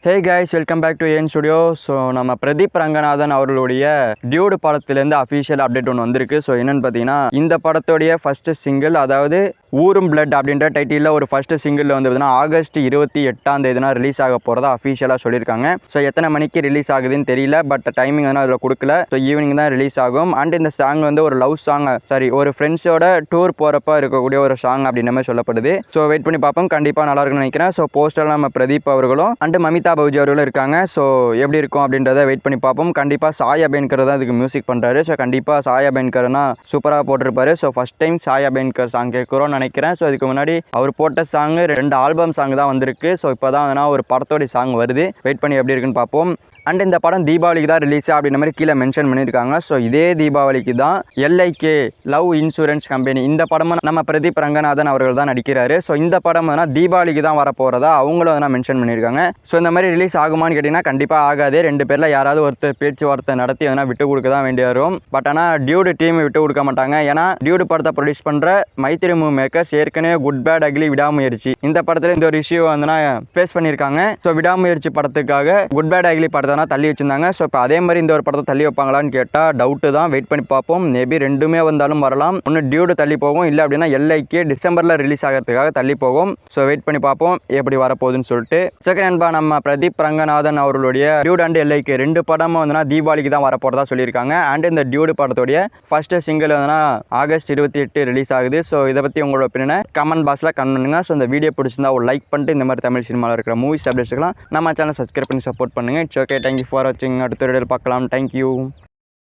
Hey guys, welcome back to an studio. So நம்ம பிரதீப் ரங்கநாதன் அவர்களுடைய dude படத்துலேருந்து அஃபீஷியல் அப்டேட் ஒன்று வந்திருக்கு. ஸோ என்னென்னு பார்த்தீங்கன்னா, இந்த படத்தோடைய ஃபஸ்ட்டு சிங்கிள், அதாவது ஊரும் பிளட் அப்படின்ற டைட்டிலில் ஒரு ஃபஸ்ட்டு சிங்கிள் வந்து பார்த்தீங்கன்னா ஆகஸ்ட் 28 ரிலீஸ் ஆக போகிறதா அஃபீஷியலாக சொல்லியிருக்காங்க. ஸோ எத்தனை மணிக்கு ரிலீஸ் ஆகுதுன்னு தெரியல, பட் டைமிங் வந்து அதில் கொடுக்கல. ஸோ ஈவினிங் தான் ரிலீஸ் ஆகும். அண்ட் இந்த சாங் வந்து ஒரு லவ் சாங், ஒரு ஃப்ரெண்ட்ஸோட டூர் போகிறப்ப இருக்கக்கூடிய ஒரு சாங் அப்படின்ற மாதிரி சொல்லப்படுது. ஸோ வெயிட் பண்ணி பார்ப்போம், கண்டிப்பாக நல்லா இருக்குன்னு நினைக்கிறேன். ஸோ போஸ்டரில் நம்ம பிரதீப் அவர்களும் அண்ட் மமிதா பவுஜி அவர்களும் இருக்காங்க. ஸோ எப்படி இருக்கும் அப்படின்றத வெயிட் பண்ணி பார்ப்போம். கண்டிப்பாக சாய் அபேன்கர் தான் இதுக்கு மியூசிக் பண்ணுறாரு. ஸோ கண்டிப்பாக சாய் அபேன்கர்னா சூப்பராக போட்டிருப்பாரு. So first time Sai Abhyankar song கேட்குறோன்னு நினைக்கிறேன். ஸோ இதுக்கு முன்னாடி அவர் போட்ட சாங் 2 ஆல்பம் சாங் தான் வந்திருக்கு. ஸோ இப்போ தான் ஒரு படத்தோடைய சாங் வருது. வெயிட் பண்ணி எப்படி இருக்குன்னு பார்ப்போம். அண்ட் இந்த படம் தீபாவளிக்கு தான் ரிலீஸ் அப்படின்ற மாதிரி கீழே மென்ஷன் பண்ணியிருக்காங்க. ஸோ இதே தீபாவளிக்கு தான் LIK லவ் இன்சூரன்ஸ் கம்பெனி, இந்த படமும் நம்ம பிரதீப் ரங்கநாதன் அவர்கள் தான் நடிக்கிறாரு. ஸோ இந்த படம் தீபாவளிக்கு தான் வரப்போகிறதா அவங்களும் மென்ஷன் பண்ணியிருக்காங்க. ஸோ இந்த மாதிரி ரிலீஸ் ஆகுமான்னு கேட்டிங்கன்னா கண்டிப்பாக ஆகாது. 2 பேரில் யாராவது ஒருத்தர் பேச்சுவார்த்தை நடத்தி விட்டு கொடுக்க தான் வேண்டி வரும். பட் ஆனால் டியூடு டீம் விட்டு கொடுக்க மாட்டாங்க. ஏன்னா டியூடு படத்தை ப்ரொடியூஸ் பண்ணுற மைத்திரி மூவி மேக்கர்ஸ் ஏற்கனவே குட் பேட் அக்லி விடாமுயற்சி இந்த படத்தில் இந்த ஒரு இஷ்யூ ஃபேஸ் பண்ணியிருக்காங்க. ஸோ விடாமுயற்சி படத்துக்காக குட் பேட் அக்லி படத்தை தள்ளி வச்சிருந்தாங்க. ஸோ இப்போ அதே மாதிரி இந்த ஒரு படத்தை தள்ளி வைப்பாங்களான்னு கேட்டால் டவுட்டு தான். வெயிட் பண்ணி பார்ப்போம். மேபி ரெண்டுமே வந்தாலும் வரலாம். ஒன்று டியூடு தள்ளி போகும், இல்லை அப்படின்னா LIK டிசம்பரில் ரிலீஸ் ஆகிறதுக்காக தள்ளி போகும். ஸோ வெயிட் பண்ணி பார்ப்போம் எப்படி வரப்போகுதுன்னு சொல்லிட்டு. செகண்ட் நண்பா, நம்ம பிரதீப் ரங்கநாதன் அவர்களுடைய டியூட் அண்ட் LIK 2 படமும் தீபாவளிக்கு தான் வரப்போகிறதா சொல்லியிருக்காங்க. அண்ட் இந்த டியூடு படத்துடைய ஃபர்ஸ்ட் சிங்கிள் ஆகஸ்ட் 28 ரிலீஸ் ஆகுது. ஸோ இதை பற்றி உங்களோட ஒப்பீனியனை கமெண்ட் பாக்ஸில் கமெண்ட் பண்ணுங்க. ஸோ இந்த வீடியோ பிடிச்சிருந்தா ஒரு லைக் பண்ணிட்டு இந்த மாதிரி தமிழ் சினிமாவில் இருக்கிற மூவிஸ் அப்டேட்ஸ்லாம் நம்ம சேனல் சப்ஸ்கிரைப் பண்ணி சப்போர்ட் பண்ணுங்கள். இட்ஸ் ஓகே, தேங்க்யூ ஃபார் வாட்சிங். அடுத்த வீடியோவில் பார்க்கலாம். தேங்க்யூ.